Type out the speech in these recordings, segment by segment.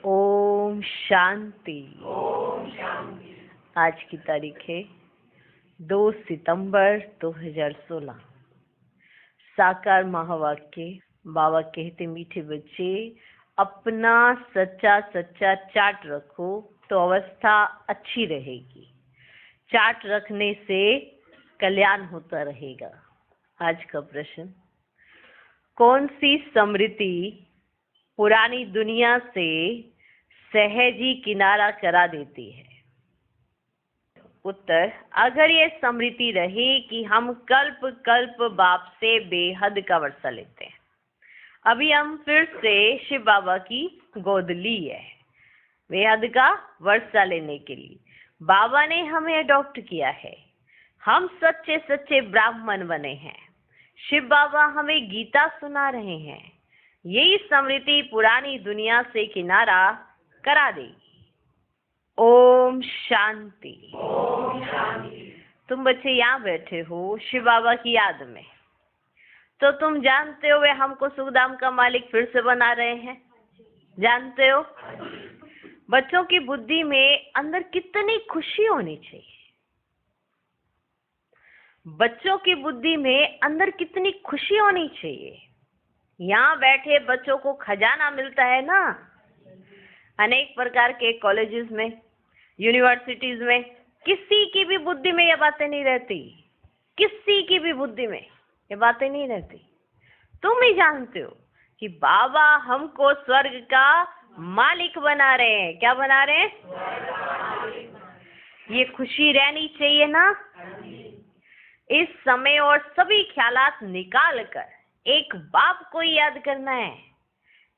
ओम शांति। आज की तारीख है 2 सितंबर 2016। साकार महावाक्य। बाबा कहते, मीठे बच्चे अपना सच्चा सच्चा चार्ट रखो तो अवस्था अच्छी रहेगी। चार्ट रखने से कल्याण होता रहेगा। आज का प्रश्न, कौन सी स्मृति पुरानी दुनिया से सहज ही किनारा करा देती है? उत्तर, अगर ये स्मृति रहे कि हम कल्प कल्प बाप से बेहद का वर्षा लेते हैं। अभी हम फिर से शिव बाबा की गोद ली है बेहद का वर्षा लेने के लिए। बाबा ने हमें अडॉप्ट किया है। हम सच्चे सच्चे ब्राह्मण बने हैं। शिव बाबा हमें गीता सुना रहे हैं। यही स्मृति पुरानी दुनिया से किनारा करा देगी। ओम शांति। तुम बच्चे यहाँ बैठे हो शिव बाबा की याद में, तो तुम जानते हो वे हमको सुखधाम का मालिक फिर से बना रहे हैं। जानते हो बच्चों की बुद्धि में अंदर कितनी खुशी होनी चाहिए। बच्चों की बुद्धि में अंदर कितनी खुशी होनी चाहिए। यहाँ बैठे बच्चों को खजाना मिलता है ना, अनेक प्रकार के कॉलेजेस में, यूनिवर्सिटीज में। किसी की भी बुद्धि में ये बातें नहीं रहती। किसी की भी बुद्धि में ये बातें नहीं रहती। तुम ही जानते हो कि बाबा हमको स्वर्ग का मालिक बना रहे हैं। क्या बना रहे हैं? ये खुशी रहनी चाहिए ना। इस समय और सभी ख्यालात निकाल कर एक बाप को याद करना है।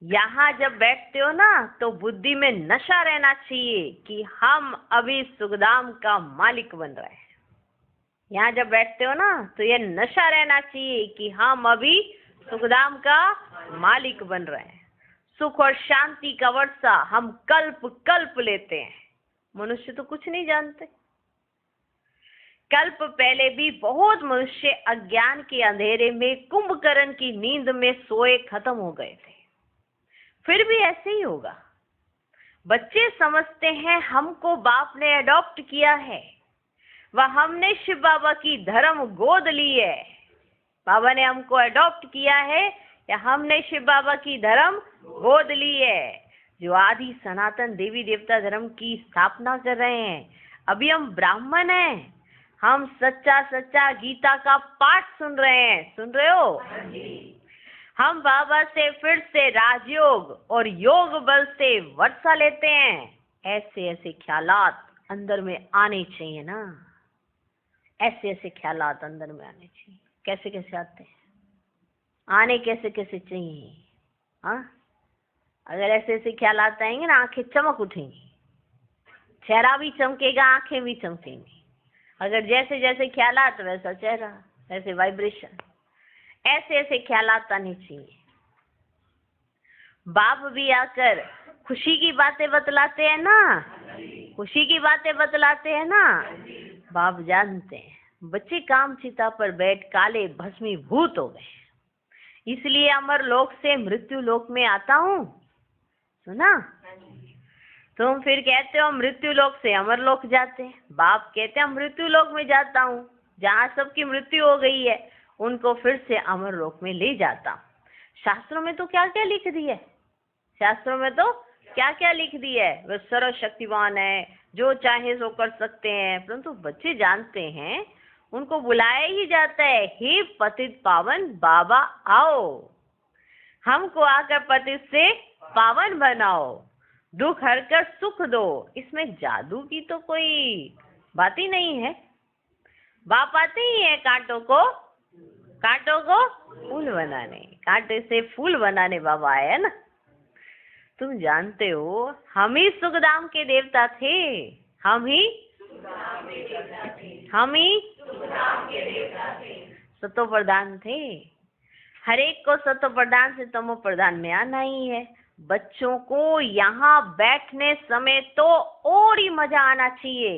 यहाँ जब बैठते हो ना तो बुद्धि में नशा रहना चाहिए कि हम अभी सुखधाम का मालिक बन रहे हैं। यहाँ जब बैठते हो ना तो ये नशा रहना चाहिए कि हम अभी सुखधाम का मालिक बन रहे हैं। सुख और शांति का वर्षा हम कल्प कल्प लेते हैं। मनुष्य तो कुछ नहीं जानते। कल्प पहले भी बहुत मनुष्य अज्ञान के अंधेरे में कुंभकर्ण की नींद में सोए खत्म हो गए थे। फिर भी ऐसे ही होगा। बच्चे समझते हैं हमको बाप ने अडॉप्ट किया है, वह हमने शिव बाबा की धर्म गोद ली है। बाबा ने हमको अडॉप्ट किया है या हमने शिव बाबा की धर्म गोद ली है, जो आदि सनातन देवी देवता धर्म की स्थापना कर रहे हैं। अभी हम ब्राह्मण हैं। हम सच्चा सच्चा गीता का पाठ सुन रहे हैं। सुन रहे हो? हम बाबा से फिर से राजयोग और योग बल से वर्षा लेते हैं। ऐसे ऐसे ख्यालात अंदर में आने चाहिए ना। ऐसे ऐसे ख्यालात अंदर में आने चाहिए। कैसे कैसे आते हैं? आने कैसे कैसे चाहिए? हाँ, अगर ऐसे ऐसे ख्यालात आएंगे ना, आंखें चमक उठेंगी, चेहरा भी चमकेगा, आंखें भी चमकेंगी। अगर जैसे जैसे ख्यालात वैसा चेहरा, वैसे वाइब्रेशन। ऐसे ऐसे ख्यालात आने चाहिए। बाप भी आकर खुशी की बातें बतलाते हैं ना। खुशी की बातें बतलाते हैं ना। बाप जानते हैं बच्चे काम चिता पर बैठ काले भस्मीभूत हो गए, इसलिए अमर लोक से मृत्यु लोक में आता हूँ। सुना? तुम फिर कहते हो मृत्यु लोक से अमर लोक जाते हैं। बाप कहते हैं मृत्यु लोक में जाता हूँ, जहाँ सबकी मृत्यु हो गई है उनको फिर से अमर लोक में ले जाता हूँ। शास्त्रों में तो क्या क्या लिख दी है। शास्त्रों में तो क्या क्या लिख दी है। वह सर्वशक्तिवान है, जो चाहे सो कर सकते हैं। परंतु बच्चे जानते हैं उनको बुलाया ही जाता है, हे पतित पावन बाबा आओ, हमको आकर पतित से पावन बनाओ, दुख हरकर सुख दो। इसमें जादू की तो कोई बात ही नहीं है। बाप आते ही है कांटों को फूल बनाने, कांटे से फूल बनाने बाबा आए ना। तुम जानते हो हम ही सुखधाम के देवता थे। हम ही सतो प्रधान थे। हर एक को सतो प्रधान से तमो प्रधान में आना ही है। बच्चों को यहाँ बैठने समय तो और ही मजा आना चाहिए।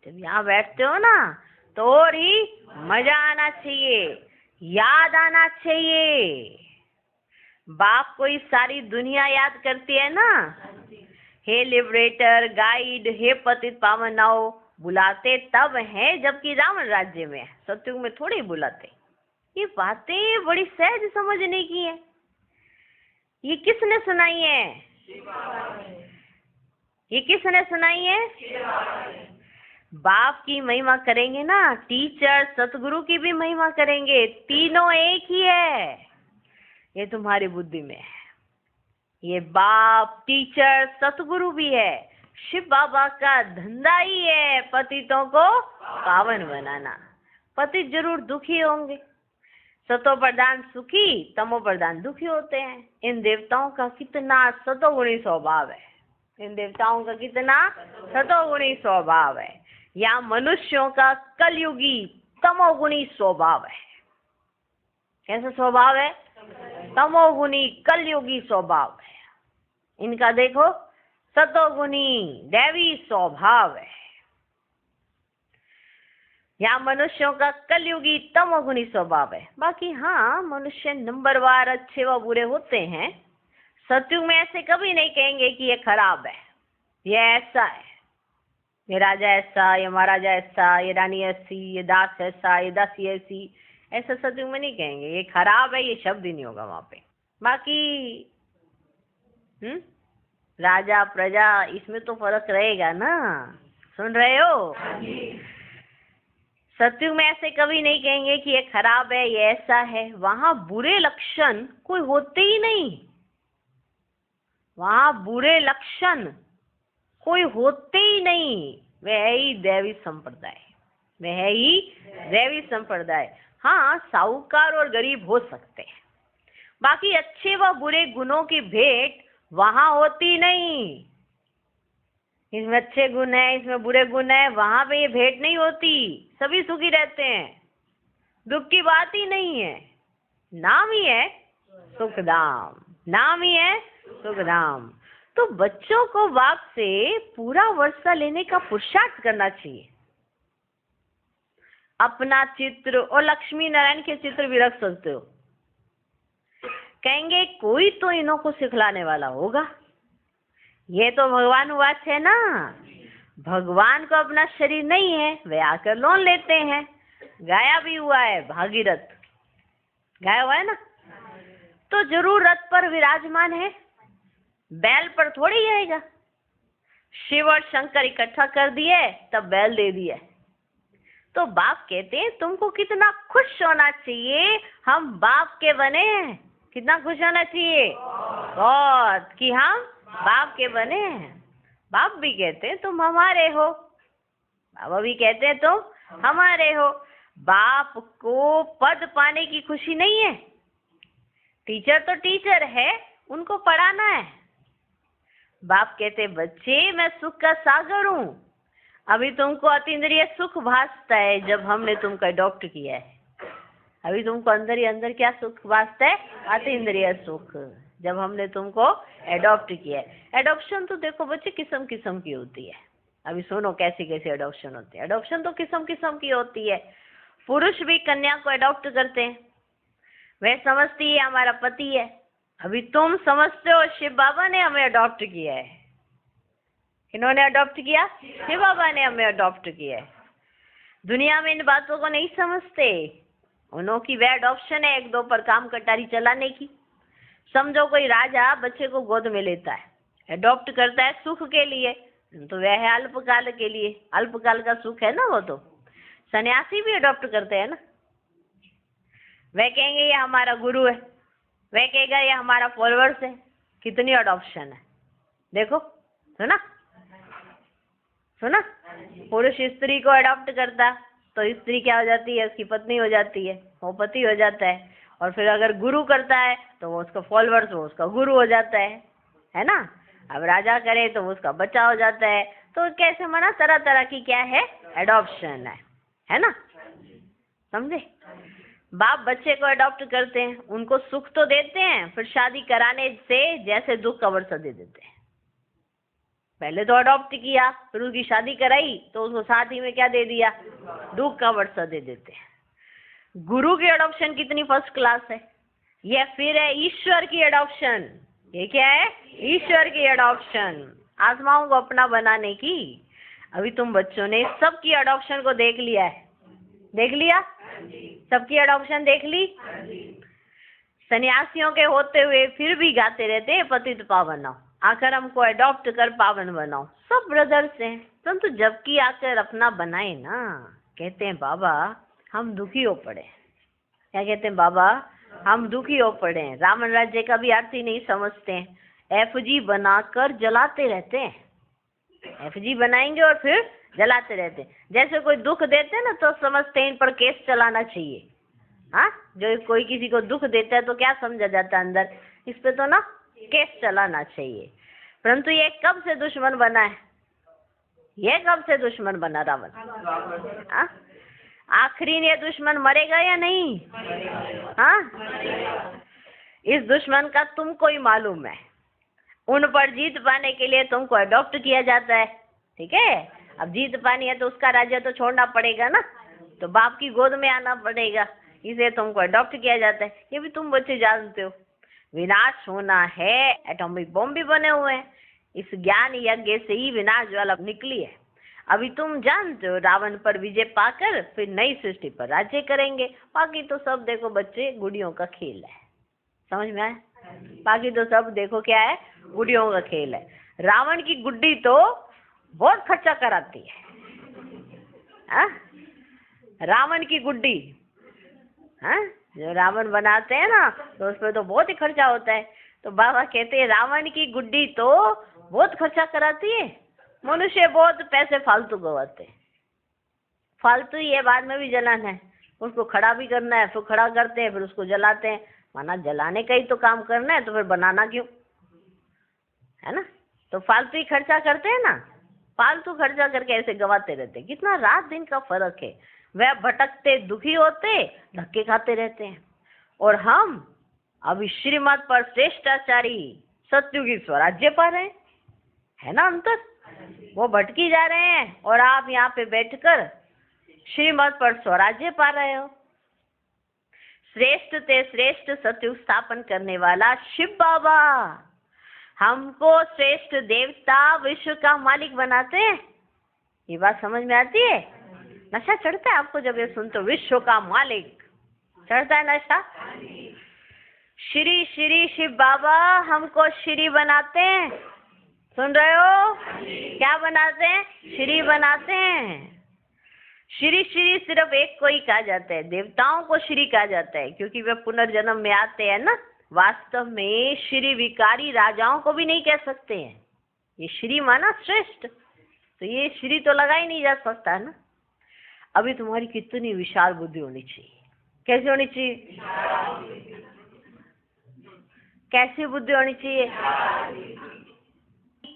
जब यहाँ बैठते हो ना तो और ही मजा आना चाहिए, याद आना चाहिए। बाप कोई सारी दुनिया याद करती है ना, हे लिबरेटर, गाइड, हे पतित पावनाओ, बुलाते तब हैं जबकि रावण राज्य में है, सतयुग में थोड़ी बुलाते। ये बातें बड़ी सहज समझने की है। ये किसने सुनाई है? ये किसने सुनाई है? बाप की महिमा करेंगे ना, टीचर सतगुरु की भी महिमा करेंगे, तीनों एक ही है। ये तुम्हारी बुद्धि में है। ये बाप, टीचर, सतगुरु भी है। शिव बाबा का धंधा ही है पतितों को पावन बनाना। पतित जरूर दुखी होंगे, सतो प्रधान सुखी, तमो प्रधान दुखी होते हैं। इन देवताओं का कितना सतोगुणी स्वभाव है, इन देवताओं का कितना सतोगुणी स्वभाव है। या मनुष्यों का कलयुगी तमोगुणी स्वभाव है। कैसा स्वभाव है? तमोगुणी कलयुगी स्वभाव है। इनका देखो सतोगुणी दैवी स्वभाव है। यहाँ मनुष्यों का कलयुगी तमोगुणी स्वभाव है। बाकी हाँ, मनुष्य नंबरवार अच्छे व बुरे होते हैं। सतयुग में ऐसे कभी नहीं कहेंगे कि ये खराब है, ये ऐसा है, ये राजा ऐसा, ये महाराजा ऐसा, ये रानी ऐसी, ये दास ऐसा, ये दासी ऐसी, ऐसा सतयुग में नहीं कहेंगे। ये खराब है, ये शब्द ही नहीं होगा वहां पे। बाकी राजा प्रजा, इसमें तो फर्क रहेगा ना। सुन रहे हो? सतयुग में ऐसे कभी नहीं कहेंगे कि ये खराब है, ये ऐसा है। वहां बुरे लक्षण कोई होते ही नहीं, वहां बुरे लक्षण कोई होते ही नहीं। वह है ही दैवी संप्रदाय, वह है ही दैवी संप्रदाय। हाँ, साहूकार और गरीब हो सकते हैं, बाकी अच्छे व बुरे गुणों की भेंट वहां होती नहीं। इसमें अच्छे गुण है, इसमें बुरे गुण है, वहां पे ये भेंट नहीं होती। सभी सुखी रहते हैं, दुख की बात ही नहीं है। नाम ही है सुखधाम, नाम ही है सुखधाम। तो बच्चों को बाप से पूरा वर्षा लेने का पुरुषार्थ करना चाहिए। अपना चित्र और लक्ष्मी नारायण के चित्र भी रख सकते हो। कहेंगे कोई तो इन्हों को सिखलाने वाला होगा। ये तो भगवान वाच है ना, भगवान को अपना शरीर नहीं है, वे आकर लोन लेते हैं। गाया भी हुआ है, भागीरथ गाया हुआ है ना, तो जरूर रथ पर विराजमान है, बैल पर थोड़ी आएगा। शिव और शंकर इकट्ठा कर दिए तब बैल दे दिया। तो बाप कहते हैं तुमको कितना खुश होना चाहिए, हम बाप के बने हैं। कितना खुश होना चाहिए बहुत, कि हम बाप के बने हैं। बाप भी कहते हैं तुम हमारे हो, बाबा भी कहते हैं तुम हमारे हो। बाप को पद पाने की खुशी नहीं है, टीचर तो टीचर है, उनको पढ़ाना है। बाप कहते बच्चे मैं सुख का सागर हूँ, अभी तुमको अतीन्द्रिय सुख भासता है जब हमने तुमको अडॉप्ट किया है। अभी तुमको अंदर ही अंदर क्या सुख भासता है? अतीन्द्रिय सुख, जब हमने तुमको एडॉप्ट किया है। एडॉप्शन तो देखो बच्चे किस्म किस्म की होती है। अभी सुनो कैसी कैसी एडॉप्शन होती है। एडॉप्शन तो किस्म किस्म की होती है। पुरुष भी कन्या को एडॉप्ट करते हैं, वह समझती है हमारा पति है। अभी तुम समझते हो शिव बाबा ने हमें अडॉप्ट किया है। किन्होंने अडॉप्ट किया? शिव बाबा ने हमें अडॉप्ट किया है। दुनिया में इन बातों को नहीं समझते, उन्हों की वह अडॉप्शन है एक दो पर काम कटारी चलाने की। समझो कोई राजा बच्चे को गोद में लेता है, अडॉप्ट करता है सुख के लिए, तो वह है अल्पकाल के लिए, अल्पकाल का सुख है ना वो। तो सन्यासी भी अडॉप्ट करते हैं ना। वह कहेंगे ये हमारा गुरु है, वह कहेगा ये हमारा फॉलोअर्स है। कितनी अडॉप्शन है देखो। सुना सुना, पुरुष स्त्री को अडॉप्ट करता तो स्त्री क्या हो जाती है? उसकी पत्नी हो जाती है, वो पति हो जाता है। और फिर अगर गुरु करता है तो वो उसका फॉलोअर्स, वो उसका गुरु हो जाता है ना। अब राजा करे तो वो उसका बच्चा हो जाता है। तो कैसे मना, तरह तरह की क्या है? एडॉप्शन है ना। समझे? बाप बच्चे को अडॉप्ट करते हैं, उनको सुख तो देते हैं, फिर शादी कराने से जैसे दुख का वर्षा दे देते हैं। पहले तो अडॉप्ट किया, फिर उसकी शादी कराई तो उसको साथ ही में क्या दे दिया? दुख का वर्षा दे देते हैं। गुरु की अडॉप्शन कितनी फर्स्ट क्लास है। ये फिर है ईश्वर की एडॉप्शन। ये क्या है? ईश्वर की एडॉप्शन, आत्माओं को अपना बनाने की। अभी तुम बच्चों ने सबकी एडॉप्शन को देख लिया है, देख लिया? सबकी एडॉप्शन देख ली? सन्यासियों के होते हुए फिर भी गाते रहते हैं पतित पावन, आकर हमको अडॉप्ट कर पावन बनाओ। सब ब्रदर्स हैं, परंतु जबकि आकर अपना बनाए ना, कहते हैं बाबा हम दुखी हो पड़े। क्या कहते हैं? बाबा हम दुखी हो पड़े हैं। रावण राज्य का भी अर्थ ही नहीं समझते हैं, एफजी बनाकर जलाते रहते हैं। एफजी बनाएंगे और फिर जलाते रहते हैं। जैसे कोई दुख देते हैं ना तो समझते हैं इन पर केस चलाना चाहिए। हाँ, जो कोई किसी को दुख देता है तो क्या समझा जाता है अंदर, इस पे तो ना केस चलाना चाहिए। परंतु ये कब से दुश्मन बना है? ये कब से दुश्मन बना रावण? हाँ, आखिरी ये दुश्मन मरेगा या नहीं? हाँ, इस दुश्मन का तुमको ही मालूम है। उन पर जीत पाने के लिए तुमको अडॉप्ट किया जाता है, ठीक है? अब जीत पानी है तो उसका राज्य तो छोड़ना पड़ेगा ना, तो बाप की गोद में आना पड़ेगा, इसे तुमको अडॉप्ट किया जाता है। ये भी तुम बच्चे जानते हो। विनाश होना है, एटॉमिक बॉम्ब भी बने हुए हैं, इस ज्ञान यज्ञ से ही विनाश ज्वाला निकली है। अभी तुम जानते हो रावण पर विजय पाकर फिर नई सृष्टि पर राज्य करेंगे। बाकी तो सब देखो बच्चे गुड़ियों का खेल है, समझ में आया? बाकी तो सब देखो क्या है, गुड़ियों का खेल है। रावण की गुड्डी तो बहुत खर्चा कराती है। हाँ, रावण की गुड्डी, हाँ, जो रावण बनाते हैं ना तो उसमें तो बहुत ही खर्चा होता है। तो बाबा कहते हैं रावण की गुड्डी तो बहुत खर्चा कराती है। मनुष्य बहुत पैसे फालतू गवाते हैं। फालतू ही है, बाद में भी जलाना है, उसको खड़ा भी करना है, फिर खड़ा करते हैं, फिर उसको जलाते हैं। माना जलाने का ही तो काम करना है, तो फिर बनाना क्यों, है ना? तो फालतू ही खर्चा करते हैं ना, फालतू खर्चा करके ऐसे गवाते रहते हैं। कितना रात दिन का फर्क है। वह भटकते दुखी होते, धक्के खाते रहते हैं, और हम अभी श्रीमत पर श्रेष्ठाचारी सत्युगी स्वराज्य पा रहे हैं, है ना अंतर? वो भटकी जा रहे हैं और आप यहाँ पे बैठकर श्रीमत पर स्वराज्य पा रहे हो। श्रेष्ठ ते श्रेष्ठ सत्युग स्थापन करने वाला शिव बाबा हमको श्रेष्ठ देवता विश्व का मालिक बनाते हैं। ये बात समझ में आती है? नशा चढ़ता है आपको जब ये सुनते हो, विश्व का मालिक, चढ़ता है नशा? श्री श्री शिव बाबा हमको श्री बनाते हैं। सुन रहे हो? क्या बनाते हैं? श्री बनाते हैं। श्री श्री सिर्फ एक को ही कहा जाता है, देवताओं को श्री कहा जाता है, क्योंकि वे पुनर्जन्म में आते हैं ना। वास्तव में श्री विकारी राजाओं को भी नहीं कह सकते हैं। ये श्री माना श्रेष्ठ, तो ये श्री तो लगा ही नहीं जा सकता है ना। अभी तुम्हारी कितनी विशाल बुद्धि होनी चाहिए। कैसी होनी चाहिए? कैसी बुद्धि होनी चाहिए?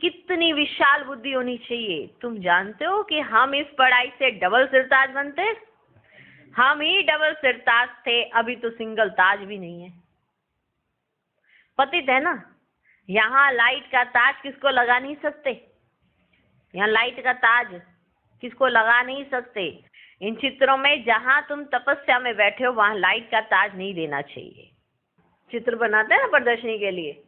कितनी विशाल बुद्धि होनी चाहिए। तुम जानते हो कि हम इस पढ़ाई से डबल सिरताज बनते, हम ही डबल सिरताज थे, अभी तो सिंगल ताज भी नहीं है। पतित है ना, यहाँ लाइट का ताज किसको लगा नहीं सकते, यहाँ लाइट का ताज किसको लगा नहीं सकते। इन चित्रों में जहाँ तुम तपस्या में बैठे हो वहाँ लाइट का ताज नहीं देना चाहिए। चित्र बनाते हैं ना प्रदर्शनी के लिए,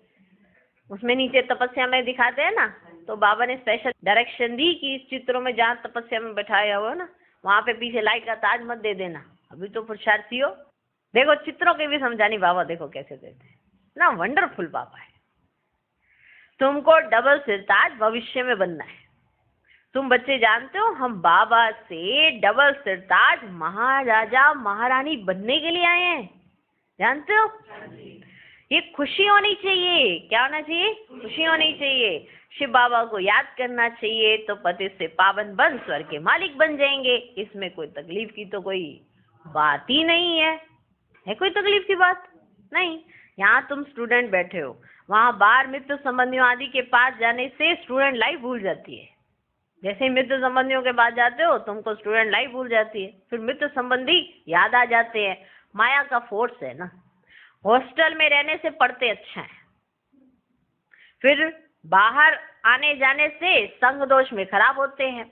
उसमें नीचे तपस्या में दिखाते हैं ना, तो बाबा ने स्पेशल डायरेक्शन दी कि इस चित्रों में जहाँ तपस्या में बैठाया हुआ ना वहाँ पे पीछे लाइट का ताज मत दे देना। अभी तो पुरुषार्थी हो, देखो चित्रों के भी समझानी बाबा देखो कैसे देते हैं ना। वंडरफुल बाबा है। तुमको डबल सिरताज भविष्य में बनना है। तुम बच्चे जानते हो हम बाबा से डबल सिरताज महाराजा महारानी बनने के लिए आए हैं, जानते हो? ये खुशी होनी चाहिए। क्या होना चाहिए? खुशी होनी चाहिए। शिव बाबा को याद करना चाहिए तो पति से पावन बन स्वर्ग के मालिक बन जाएंगे। इसमें कोई तकलीफ की तो कोई बात ही नहीं है। है कोई तकलीफ की बात नहीं। यहाँ तुम स्टूडेंट बैठे हो, वहाँ बाहर मित्र संबंधियों आदि के पास जाने से स्टूडेंट लाइफ भूल जाती है। जैसे ही मित्र संबंधियों के पास जाते हो तुमको स्टूडेंट लाइफ भूल जाती है, फिर मित्र संबंधी याद आ जाते हैं। माया का फोर्स है ना। हॉस्टल में रहने से पढ़ते अच्छा है, फिर बाहर आने जाने से संग दोष में खराब होते हैं।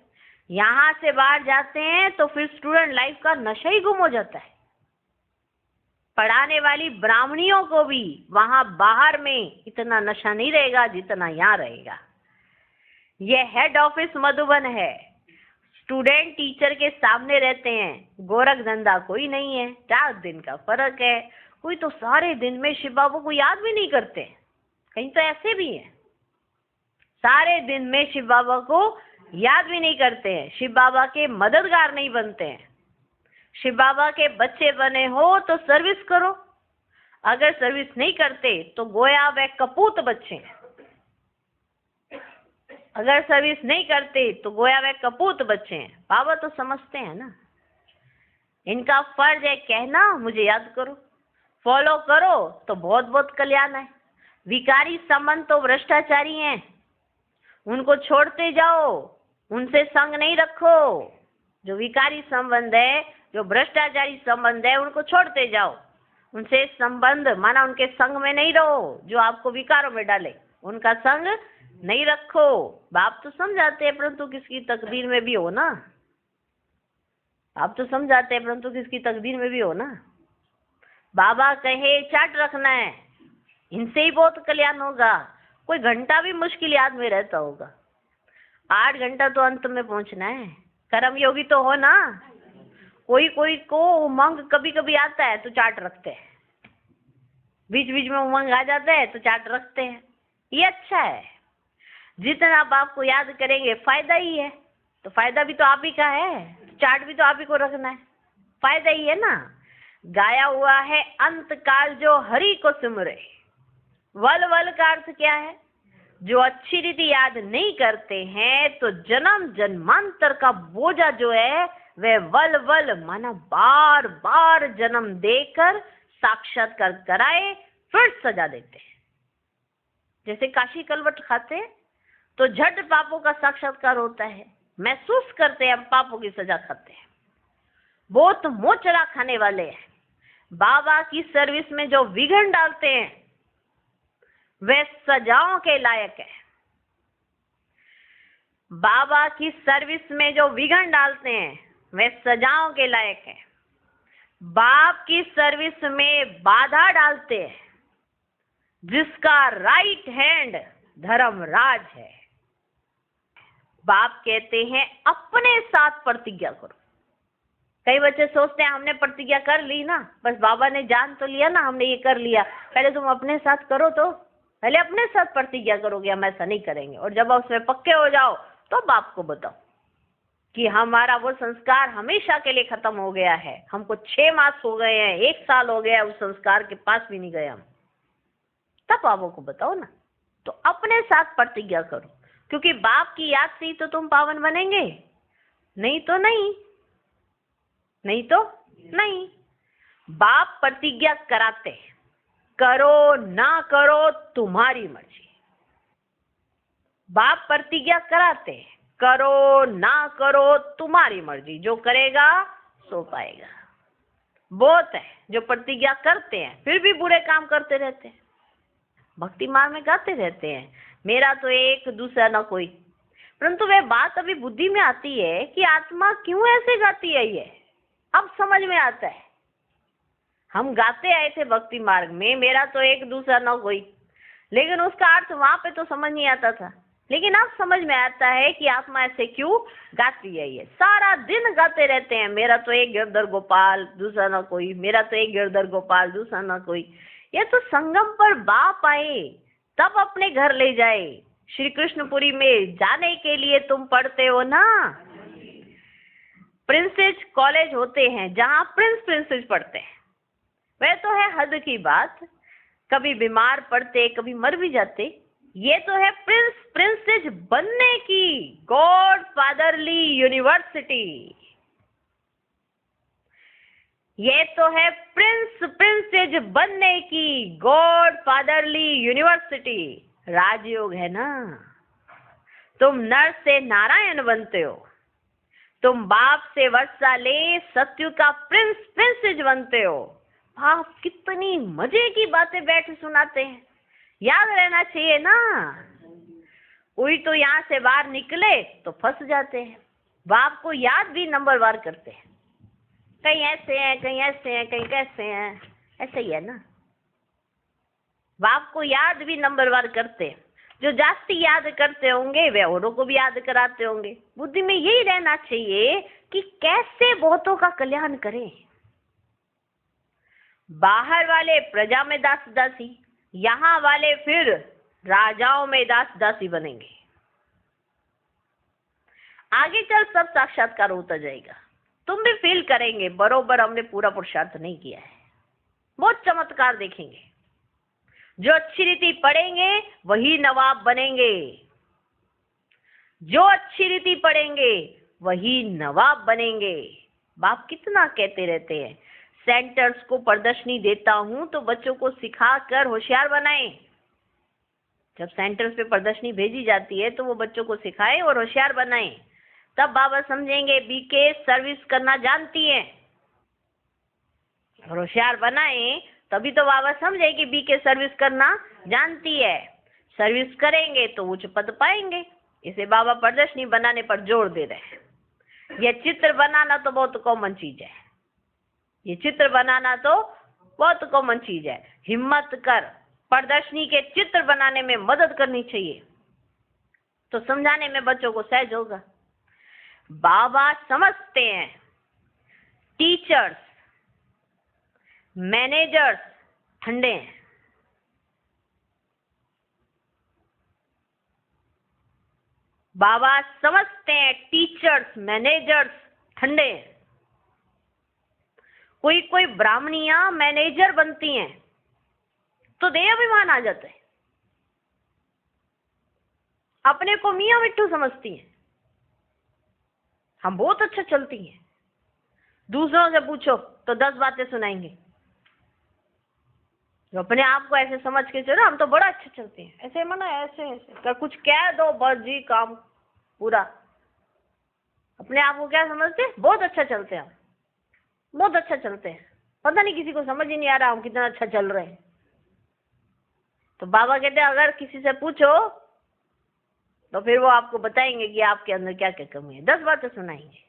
यहाँ से बाहर जाते हैं तो फिर स्टूडेंट लाइफ का नशा ही गुम हो जाता है। पढ़ाने वाली ब्राह्मणियों को भी वहां बाहर में इतना नशा नहीं रहेगा जितना यहाँ रहेगा। यह हेड ऑफिस मधुबन है। स्टूडेंट टीचर के सामने रहते हैं, गोरख धंधा कोई नहीं है, 4 दिन का फर्क है। कोई तो सारे दिन में शिव बाबा को याद भी नहीं करते, कहीं तो ऐसे भी है सारे दिन में शिव बाबा को याद भी नहीं करते हैं, शिव बाबा के मददगार नहीं बनते हैं। शिव बाबा के बच्चे बने हो तो सर्विस करो, अगर सर्विस नहीं करते तो गोया व कपूत बच्चे हैं। अगर सर्विस नहीं करते तो गोया व कपूत बच्चे हैं। बाबा तो समझते हैं ना, इनका फर्ज है कहना मुझे याद करो, फॉलो करो तो बहुत बहुत कल्याण है। विकारी संबंध तो भ्रष्टाचारी हैं, उनको छोड़ते जाओ, उनसे संग नहीं रखो। जो विकारी संबंध है, जो भ्रष्टाचारी संबंध है, उनको छोड़ते जाओ, उनसे संबंध माना उनके संग में नहीं रहो जो आपको विकारों में डाले, उनका संग नहीं रखो। बाप तो समझाते हैं परंतु किसकी तकदीर में भी हो ना, आप तो समझाते हैं परंतु किसकी तकदीर में भी हो ना। बाबा कहे चाट रखना है, इनसे ही बहुत कल्याण होगा। कोई घंटा भी मुश्किल याद में रहता होगा, 8 घंटा तो अंत में पहुंचना है। कर्म योगी तो हो ना। कोई को उमंग कभी कभी आता है तो चाट रखते हैं, बीच बीच में उमंग आ जाता है तो चाट रखते हैं, ये अच्छा है। जितना आप आपको याद करेंगे फायदा ही है, तो फायदा भी तो आप ही का है, चाट भी तो आप ही को रखना है, फायदा ही है ना। गाया हुआ है अंत काल जो हरि को सिमरे। वल वल का अर्थ क्या है? जो अच्छी रीति याद नहीं करते हैं तो जन्म जन्मांतर का बोझा जो है वह वल वल माना बार बार जन्म देकर साक्षात्कार कराए फिर सजा देते हैं। जैसे काशी कलवट खाते हैं तो झट पापों का साक्षात्कार होता है, महसूस करते हैं हम पापों की सजा खाते हैं। बहुत मोचरा खाने वाले हैं, बाबा की सर्विस में जो विघ्न डालते हैं वे सजाओं के लायक है। बाबा की सर्विस में जो विघ्न डालते हैं वे सजाओं के लायक है। बाप की सर्विस में बाधा डालते हैं जिसका राइट हैंड धर्मराज है। बाप कहते हैं अपने साथ प्रतिज्ञा करो। कई बच्चे सोचते हैं हमने प्रतिज्ञा कर ली ना, बस बाबा ने जान तो लिया ना, हमने ये कर लिया, पहले तुम अपने साथ करो, तो पहले अपने साथ प्रतिज्ञा करोगे हम ऐसा नहीं करेंगे, और जब आप उसमें पक्के हो जाओ तो बाप को बताओ कि हमारा वो संस्कार हमेशा के लिए खत्म हो गया है, हमको 6 मास हो गए हैं, 1 साल हो गया उस संस्कार के पास भी नहीं गए हम, तब बाबा को बताओ ना। तो अपने साथ प्रतिज्ञा करो, क्योंकि बाप की याद से ही तो तुम पावन बनेंगे, नहीं तो नहीं, नहीं तो नहीं। बाप प्रतिज्ञा कराते, करो ना करो तुम्हारी मर्जी। बाप प्रतिज्ञा कराते, करो ना करो तुम्हारी मर्जी, जो करेगा सो पाएगा। बहुत है जो प्रतिज्ञा करते हैं फिर भी बुरे काम करते रहते हैं, भक्ति मार्ग में गाते रहते हैं मेरा तो एक दूसरा ना कोई, परंतु वह बात अभी बुद्धि में आती है कि आत्मा क्यों ऐसे गाती है, ये अब समझ में आता है। हम गाते आए थे भक्ति मार्ग में मेरा तो एक दूसरा ना कोई, लेकिन उसका अर्थ वहां पे तो समझ नहीं आता था, लेकिन अब समझ में आता है कि आत्मा ऐसे क्यों गाती है। ये सारा दिन गाते रहते हैं मेरा तो एक गिरधर गोपाल दूसरा ना कोई, मेरा तो एक गिरधर गोपाल दूसरा ना कोई। ये तो संगम पर बाप आए तब अपने घर ले जाए। श्री कृष्णपुरी में जाने के लिए तुम पढ़ते हो ना, प्रिंसेस कॉलेज होते हैं जहाँ प्रिंसेस पढ़ते हैं, वह तो है हद की बात, कभी बीमार पड़ते कभी मर भी जाते। ये तो है प्रिंसेस बनने की गॉड फादरली यूनिवर्सिटी, ये तो है प्रिंसेस बनने की गॉड फादरली यूनिवर्सिटी। राजयोग है ना, तुम नर से नारायण बनते हो, तुम बाप से वर्षा ले सत्यु का प्रिंसेस बनते हो। आप कितनी मजे की बातें बैठ सुनाते हैं, याद रहना चाहिए ना। कोई तो यहाँ से बाहर निकले तो फंस जाते हैं, बाप को याद भी नंबरवार करते हैं, कहीं ऐसे हैं कहीं ऐसे हैं कहीं कैसे हैं, ऐसा ही है ना। बाप को याद भी नंबरवार करते हैं, जो जास्ती याद करते होंगे वे औरों को भी याद कराते होंगे। बुद्धि में यही रहना चाहिए कि कैसे बहुतों का कल्याण करें। बाहर वाले प्रजा में दास दासी, यहाँ वाले फिर राजाओं में दास दासी बनेंगे। आगे चल सब साक्षात्कार होता जाएगा, तुम भी फील करेंगे बरोबर हमने पूरा पुरुषार्थ नहीं किया है। बहुत चमत्कार देखेंगे। जो अच्छी रीति पढ़ेंगे वही नवाब बनेंगे, जो अच्छी रीति पढ़ेंगे वही नवाब बनेंगे। बाप कितना कहते रहते हैं, सेंटर्स को प्रदर्शनी देता हूं तो बच्चों को सिखाकर होशियार बनाएं। जब सेंटर्स पे प्रदर्शनी भेजी जाती है तो वो बच्चों को सिखाएं और होशियार बनाएं, तब बाबा समझेंगे बीके सर्विस करना जानती है। और होशियार बनाएं तभी तो बाबा समझे कि बीके सर्विस करना जानती है। सर्विस करेंगे तो उच्च पद पाएंगे। इसे बाबा प्रदर्शनी बनाने पर जोर दे रहे हैं। यह चित्र बनाना तो बहुत कॉमन चीज है, ये चित्र बनाना तो बहुत कॉमन चीज है। हिम्मत कर प्रदर्शनी के चित्र बनाने में मदद करनी चाहिए, तो समझाने में बच्चों को सहज होगा। बाबा समझते हैं टीचर्स मैनेजर्स ठंडे हैं। बाबा समझते हैं टीचर्स मैनेजर्स ठंडे हैं। कोई कोई ब्राह्मणियां मैनेजर बनती हैं तो देह अभिमान आ जाता है, अपने को मियां मिट्टू समझती हैं, हम बहुत अच्छा चलती हैं। दूसरों से पूछो तो 10 बातें सुनाएंगे। जो अपने आप को ऐसे समझ के चलो हम तो बड़ा अच्छा चलते हैं, ऐसे मना ऐसे ऐसे कर कुछ कह दो बस जी काम पूरा। अपने आप को क्या समझते, बहुत अच्छा चलते हैं हम, बहुत अच्छा चलते हैं। पता नहीं किसी को समझ ही नहीं आ रहा हम कितना अच्छा चल रहे हैं। तो बाबा कहते हैं अगर किसी से पूछो तो फिर वो आपको बताएंगे कि आपके अंदर क्या क्या कमी है। 10 बातें सुनाएंगे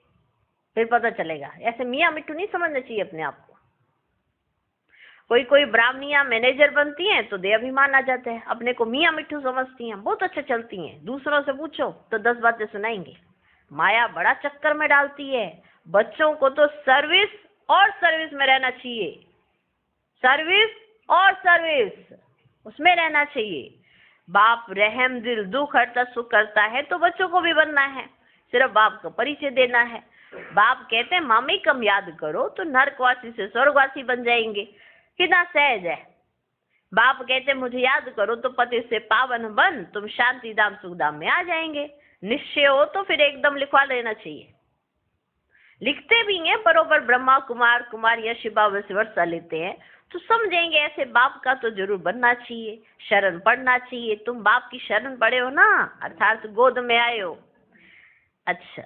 फिर पता चलेगा। ऐसे मियां मिट्टू नहीं समझना चाहिए अपने आप को। कोई कोई ब्राह्मणियां मैनेजर बनती हैं तो दे अभिमान आ जाते हैं, अपने को मियां मिट्टू समझती हैं, बहुत अच्छा चलती हैं। दूसरों से पूछो तो 10 बातें सुनाएंगे। माया बड़ा चक्कर में डालती है। बच्चों को तो सर्विस और सर्विस में रहना चाहिए, सर्विस और सर्विस उसमें रहना चाहिए। बाप रहम दिल दुख हरता सुख करता है तो बच्चों को भी बनना है, सिर्फ बाप का परिचय देना है। बाप कहते हैं मामी कम याद करो तो नरकवासी से स्वर्गवासी बन जाएंगे, कितना सहज है। बाप कहते मुझे याद करो तो पति से पावन बन तुम शांति धाम सुख धाम में आ जाएंगे। निश्चय हो तो फिर एकदम लिखवा लेना चाहिए। लिखते भी हैं बरोबर ब्रह्मा कुमार कुमार या शिवा वर्षा लेते हैं तो समझेंगे ऐसे बाप का तो जरूर बनना चाहिए, शरण पढ़ना चाहिए। तुम बाप की शरण पड़े हो ना, अर्थात गोद में आए हो। अच्छा,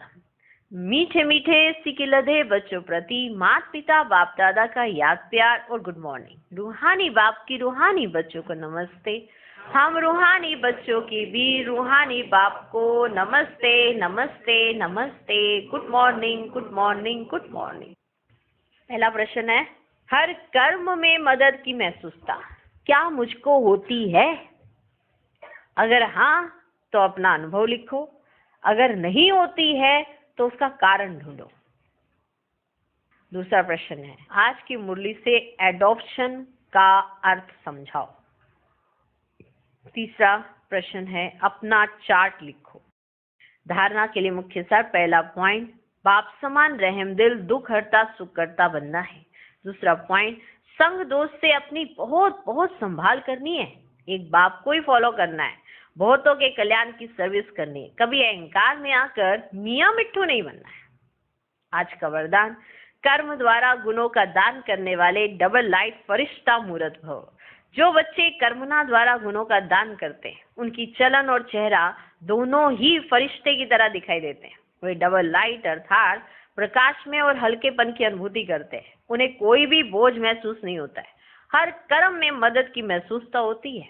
मीठे मीठे सिकिलधे बच्चों प्रति माता पिता बाप दादा का याद प्यार और गुड मॉर्निंग। रूहानी बाप की रूहानी बच्चों को नमस्ते। हम रूहानी बच्चों की भी रूहानी बाप को नमस्ते नमस्ते नमस्ते। Good morning good morning good morning. पहला प्रश्न है, हर कर्म में मदद की महसूसता क्या मुझको होती है? अगर हाँ तो अपना अनुभव लिखो, अगर नहीं होती है तो उसका कारण ढूंढो। दूसरा प्रश्न है, आज की मुरली से एडॉप्शन का अर्थ समझाओ। तीसरा प्रश्न है, अपना चार्ट लिखो। धारणा के लिए मुख्य सार, पहला पॉइंट, बाप समान रहम दिल दुख हरता सुख करता बनना है। दूसरा पॉइंट, संग दोस्त से अपनी बहुत बहुत संभाल करनी है, एक बाप को ही फॉलो करना है, बहुतों के कल्याण की सर्विस करनी है, कभी अहंकार में आकर मियां मिट्ठू नहीं बनना है। आज का वरदान, कर्म द्वारा गुणों का दान करने वाले डबल लाइट फरिश्ता मूर्त भव। जो बच्चे कर्मना द्वारा गुणों का दान करते हैं उनकी चलन और चेहरा दोनों ही फरिश्ते की तरह दिखाई देते हैं। वे डबल लाइट अर्थात प्रकाश में और हल्केपन की अनुभूति करते हैं। उन्हें कोई भी बोझ महसूस नहीं होता है। हर कर्म में मदद की महसूसता होती है,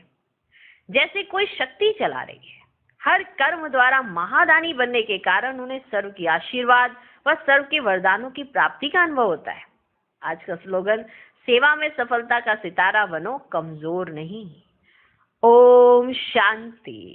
जैसे कोई शक्ति चला रही है। हर कर्म द्वारा महादानी बनने के कारण उन्हें सर्व की आशीर्वाद व सर्व के वरदानों की प्राप्ति का अनुभव होता है। आज का स्लोगन, सेवा में सफलता का सितारा बनो, कमजोर नहीं। ओम शांति।